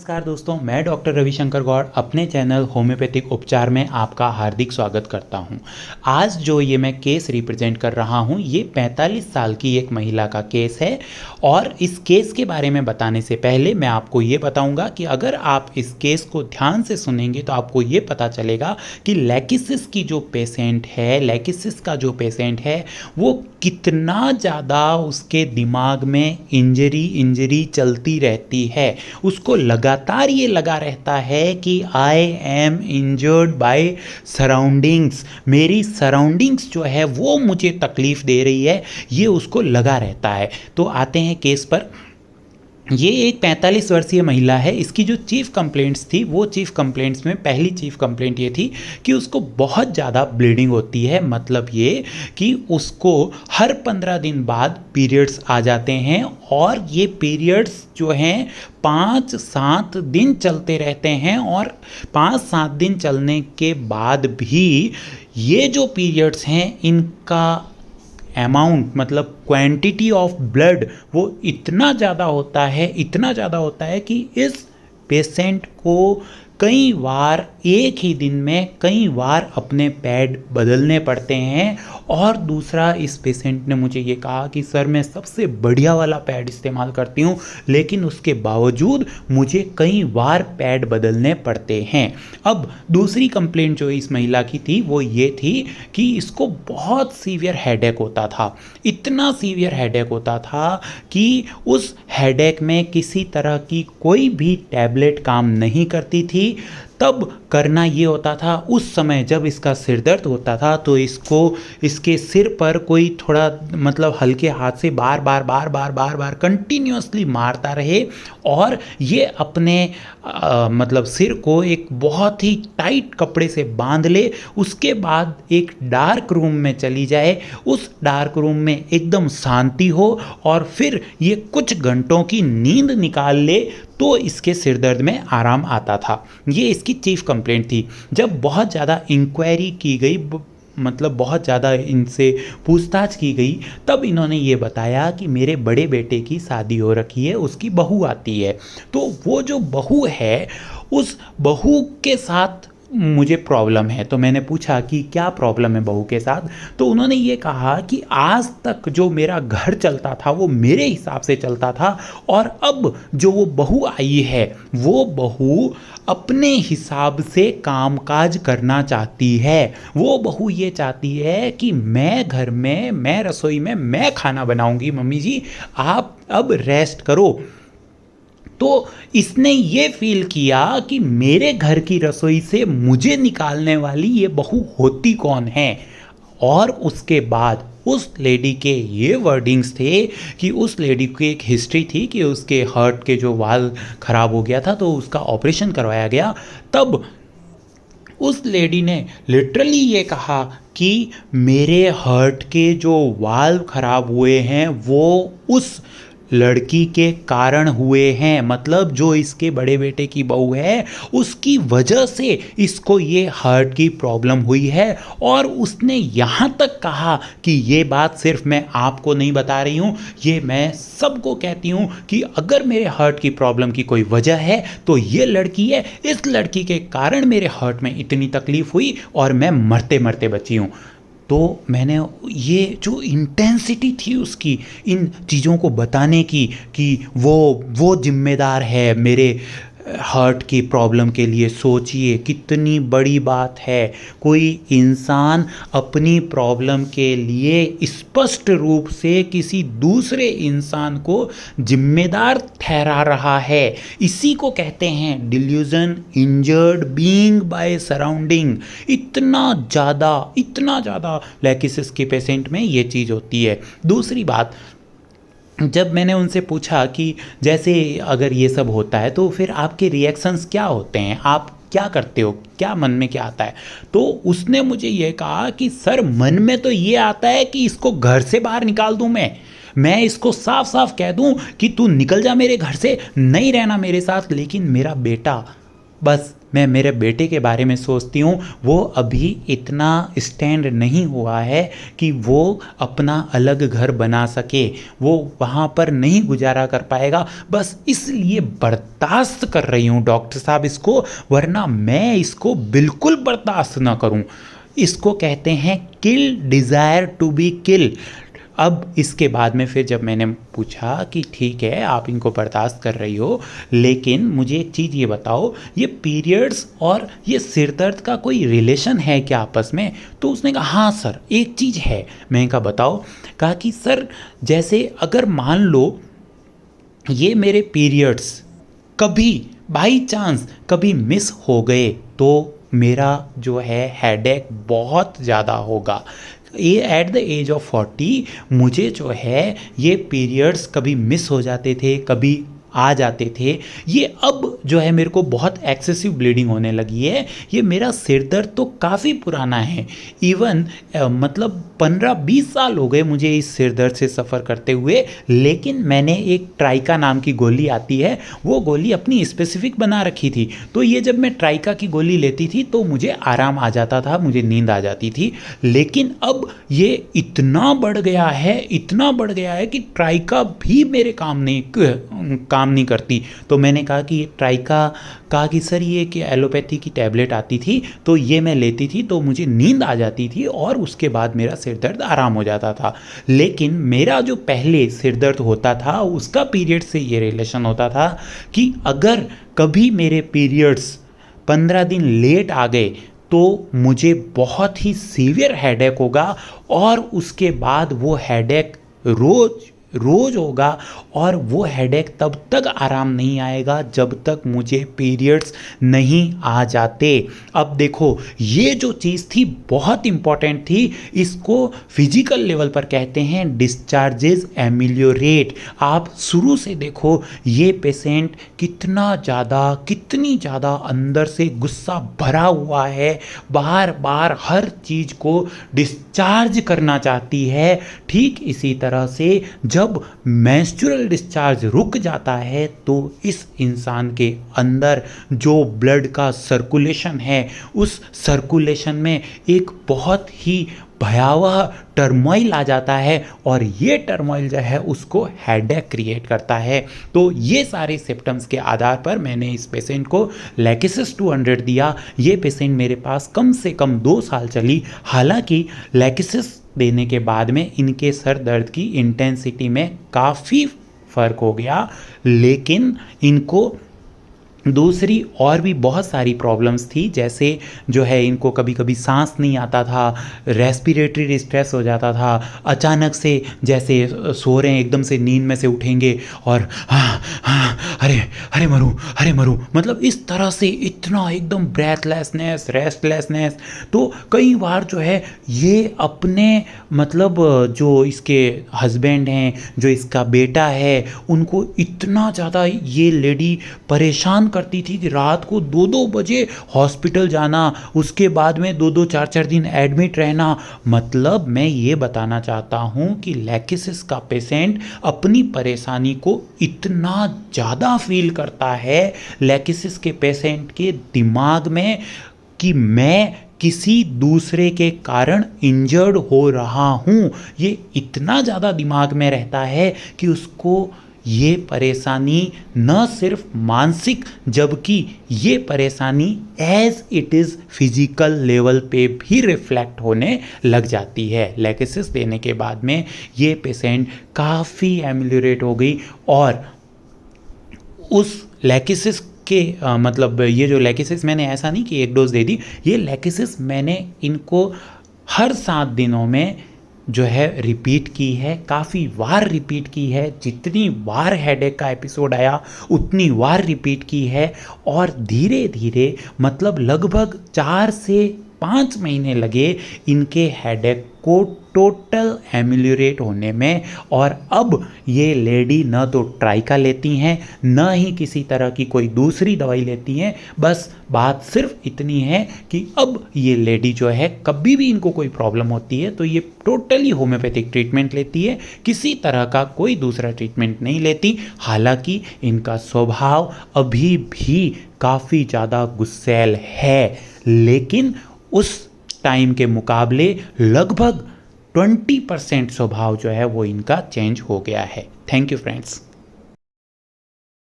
नमस्कार दोस्तों, मैं डॉक्टर रविशंकर गौड़ अपने चैनल होम्योपैथिक उपचार में आपका हार्दिक स्वागत करता हूं। आज जो ये मैं केस रिप्रेजेंट कर रहा हूं, ये 45 साल की एक महिला का केस है। और इस केस के बारे में बताने से पहले मैं आपको ये बताऊंगा कि अगर आप इस केस को ध्यान से सुनेंगे तो आपको ये पता चलेगा कि लेकिसिस की जो पेशेंट है, लेकिसिस का जो पेशेंट है वो कितना ज़्यादा उसके दिमाग में इंजरी चलती रहती है। उसको लगातार ये लगा रहता है कि I am injured by surroundings, मेरी सराउंडिंग्स जो है वो मुझे तकलीफ़ दे रही है, ये उसको लगा रहता है। तो आते हैं केस पर। ये एक 45 वर्षीय महिला है। इसकी जो चीफ़ कंप्लेंट्स थी, वो चीफ़ कंप्लेंट्स में पहली चीफ़ कंप्लेंट ये थी कि उसको बहुत ज़्यादा ब्लीडिंग होती है। मतलब ये कि उसको हर 15 दिन बाद पीरियड्स आ जाते हैं और ये पीरियड्स जो हैं 5-7 दिन चलते रहते हैं। और 5-7 दिन चलने के बाद भी ये जो पीरियड्स हैं इनका अमाउंट, मतलब क्वांटिटी ऑफ ब्लड वो इतना ज़्यादा होता है कि इस पेशेंट को कई बार एक ही दिन में कई बार अपने पैड बदलने पड़ते हैं। और दूसरा, इस पेशेंट ने मुझे ये कहा कि सर मैं सबसे बढ़िया वाला पैड इस्तेमाल करती हूँ, लेकिन उसके बावजूद मुझे कई बार पैड बदलने पड़ते हैं। अब दूसरी कंप्लेंट जो इस महिला की थी वो ये थी कि इसको बहुत सीवियर हेडेक होता था। इतना सीवियर हेडेक होता था कि उस हेडेक में किसी तरह की कोई भी टैबलेट काम नहीं करती थी। तब करना ये होता था, उस समय जब इसका सिर दर्द होता था तो इसको इसके सिर पर कोई थोड़ा मतलब हल्के हाथ से बार बार कंटिन्यूअसली मारता रहे और ये अपने मतलब सिर को एक बहुत ही टाइट कपड़े से बांध ले। उसके बाद एक डार्क रूम में चली जाए, उस डार्क रूम में एकदम शांति हो और फिर ये कुछ घंटों की नींद निकाल ले तो इसके सिर दर्द में आराम आता था। ये इसकी चीफ कंप्लेंट थी। जब बहुत ज़्यादा इंक्वायरी की गई, मतलब बहुत ज़्यादा इनसे पूछताछ की गई, तब इन्होंने ये बताया कि मेरे बड़े बेटे की शादी हो रखी है, उसकी बहू आती है। तो वो जो बहू है, उस बहू के साथ मुझे प्रॉब्लम है। तो मैंने पूछा कि क्या प्रॉब्लम है बहू के साथ। तो उन्होंने ये कहा कि आज तक जो मेरा घर चलता था वो मेरे हिसाब से चलता था, और अब जो वो बहू आई है वो बहू अपने हिसाब से कामकाज करना चाहती है। वो बहू ये चाहती है कि मैं घर में, मैं रसोई में मैं खाना बनाऊंगी, मम्मी जी आप अब रेस्ट करो। तो इसने ये फील किया कि मेरे घर की रसोई से मुझे निकालने वाली ये बहू होती कौन है। और उसके बाद उस लेडी के ये वर्डिंग्स थे कि उस लेडी की एक हिस्ट्री थी कि उसके हार्ट के जो वाल्व खराब हो गया था तो उसका ऑपरेशन करवाया गया। तब उस लेडी ने लिटरली ये कहा कि मेरे हार्ट के जो वाल्व खराब हुए हैं वो उस लड़की के कारण हुए हैं। मतलब जो इसके बड़े बेटे की बहू है उसकी वजह से इसको ये हार्ट की प्रॉब्लम हुई है। और उसने यहाँ तक कहा कि ये बात सिर्फ मैं आपको नहीं बता रही हूँ, ये मैं सबको कहती हूँ कि अगर मेरे हार्ट की प्रॉब्लम की कोई वजह है तो ये लड़की है। इस लड़की के कारण मेरे हार्ट में इतनी तकलीफ हुई और मैं मरते मरते बची हूँ। तो मैंने ये जो इंटेंसिटी थी उसकी इन चीज़ों को बताने की कि वो जिम्मेदार है मेरे हार्ट की प्रॉब्लम के लिए, सोचिए कितनी बड़ी बात है। कोई इंसान अपनी प्रॉब्लम के लिए स्पष्ट रूप से किसी दूसरे इंसान को जिम्मेदार ठहरा रहा है। इसी को कहते हैं delusion, injured being by surrounding. इतना ज़्यादा लेकिसिस के पेशेंट में ये चीज़ होती है। दूसरी बात, जब मैंने उनसे पूछा कि जैसे अगर ये सब होता है तो फिर आपके रिएक्शंस क्या होते हैं, आप क्या करते हो, क्या मन में क्या आता है, तो उसने मुझे ये कहा कि सर मन में तो ये आता है कि इसको घर से बाहर निकाल दूं, मैं इसको साफ साफ कह दूं कि तू निकल जा मेरे घर से, नहीं रहना मेरे साथ। लेकिन मेरा बेटा, बस मैं मेरे बेटे के बारे में सोचती हूँ, वो अभी इतना स्टैंड नहीं हुआ है कि वो अपना अलग घर बना सके, वो वहाँ पर नहीं गुजारा कर पाएगा, बस इसलिए बर्दाश्त कर रही हूँ डॉक्टर साहब इसको, वरना मैं इसको बिल्कुल बर्दाश्त ना करूँ। इसको कहते हैं किल डिज़ायर टू बी किल। अब इसके बाद में फिर जब मैंने पूछा कि ठीक है आप इनको बर्दाश्त कर रही हो, लेकिन मुझे एक चीज़ ये बताओ, ये पीरियड्स और ये सिर दर्द का कोई रिलेशन है क्या आपस में? तो उसने कहा हाँ सर एक चीज़ है। मैंने कहा बताओ? कहा कि सर जैसे अगर मान लो ये मेरे पीरियड्स कभी बाई चांस कभी मिस हो गए तो मेरा जो है हेडेक बहुत ज़्यादा होगा। ये एट द एज ऑफ 40 मुझे जो है ये पीरियड्स कभी मिस हो जाते थे, कभी आ जाते थे, ये अब जो है मेरे को बहुत एक्सेसिव ब्लीडिंग होने लगी है। ये मेरा सिर दर्द तो काफ़ी पुराना है, इवन मतलब 15-20 साल हो गए मुझे इस सिर दर्द से सफ़र करते हुए, लेकिन मैंने एक ट्राइका नाम की गोली आती है, वो गोली अपनी स्पेसिफिक बना रखी थी। तो ये जब मैं ट्राइका की गोली लेती थी तो मुझे आराम आ जाता था, मुझे नींद आ जाती थी। लेकिन अब ये इतना बढ़ गया है, इतना बढ़ गया है कि ट्राइका भी मेरे काम नहीं करती। तो मैंने कहा कि ये ट्राइका, कहा कि सर ये कि एलोपैथी की टैबलेट आती थी तो ये मैं लेती थी तो मुझे नींद आ जाती थी और उसके बाद मेरा सिर दर्द आराम हो जाता था। लेकिन मेरा जो पहले सिर दर्द होता था उसका पीरियड से ये रिलेशन होता था कि अगर कभी मेरे पीरियड्स 15 दिन लेट आ गए तो मुझे बहुत ही सीवियर हेडेक होगा और उसके बाद वो हेडेक रोज होगा और वो हेडेक तब तक आराम नहीं आएगा जब तक मुझे पीरियड्स नहीं आ जाते। अब देखो ये जो चीज़ थी बहुत इम्पॉर्टेंट थी, इसको फिजिकल लेवल पर कहते हैं डिस्चार्जेस एमिलियोरेट। आप शुरू से देखो ये पेशेंट कितनी ज़्यादा अंदर से गुस्सा भरा हुआ है, बार बार हर चीज़ को डिस्चार्ज करना चाहती है। ठीक इसी तरह से जब मेंस्ट्रुअल डिस्चार्ज रुक जाता है तो इस इंसान के अंदर जो ब्लड का सर्कुलेशन है उस सर्कुलेशन में एक बहुत ही भयावह टर्मोइल आ जाता है और ये टर्मोइल जो है उसको हेडेक क्रिएट करता है। तो ये सारे सिम्टम्स के आधार पर मैंने इस पेशेंट को लैकिसिस 200 दिया। ये पेशेंट मेरे पास कम से कम 2 साल चली। हालांकि लैकिसिस देने के बाद में इनके सर दर्द की इंटेंसिटी में काफ़ी फ़र्क हो गया, लेकिन इनको दूसरी और भी बहुत सारी प्रॉब्लम्स थी, जैसे जो है इनको कभी कभी सांस नहीं आता था, रेस्पिरेटरी डिस्ट्रेस हो जाता था, अचानक से जैसे सो रहे हैं एकदम से नींद में से उठेंगे और अरे मरूं, मतलब इस तरह से इतना एकदम ब्रेथलेसनेस, रेस्टलेसनेस। तो कई बार जो है ये अपने मतलब जो इसके हस्बैंड हैं, जो इसका बेटा है, उनको इतना ज़्यादा ये लेडी परेशान करती थी कि रात को 2-2 बजे हॉस्पिटल जाना, उसके बाद में 2-2 4-4 दिन एडमिट रहना। मतलब मैं ये बताना चाहता हूँ कि लैकिसिस का पेशेंट अपनी परेशानी को इतना ज़्यादा फील करता है, लैकिसिस के पेशेंट के दिमाग में, कि मैं किसी दूसरे के कारण इंजर्ड हो रहा हूँ, ये इतना ज़्यादा दिमाग में रहता है कि उसको ये परेशानी न सिर्फ मानसिक जबकि ये परेशानी as it is physical level पे भी रिफ्लेक्ट होने लग जाती है। लैकिसिस देने के बाद में ये पेशेंट काफ़ी एमिलियोरेट हो गई और उस लैकिसिस के मतलब ये जो लैकिसिस मैंने ऐसा नहीं कि 1 डोज दे दी, ये लैकिसिस मैंने इनको हर 7 दिनों में जो है रिपीट की है, काफ़ी बार रिपीट की है। जितनी बार हेडेक का एपिसोड आया उतनी बार रिपीट की है और धीरे धीरे मतलब लगभग 4 से 5 महीने लगे इनके हेडेक को टोटल एमिलियोरेट होने में। और अब ये लेडी न तो ट्राइका लेती हैं, न ही किसी तरह की कोई दूसरी दवाई लेती हैं। बस बात सिर्फ इतनी है कि अब ये लेडी जो है, कभी भी इनको कोई प्रॉब्लम होती है तो ये टोटली होम्योपैथिक ट्रीटमेंट लेती है, किसी तरह का कोई दूसरा ट्रीटमेंट नहीं लेती। हालांकि इनका स्वभाव अभी भी काफ़ी ज़्यादा गुस्सैल है, लेकिन उस टाइम के मुकाबले लगभग 20% स्वभाव जो है वो इनका चेंज हो गया है। Thank you friends.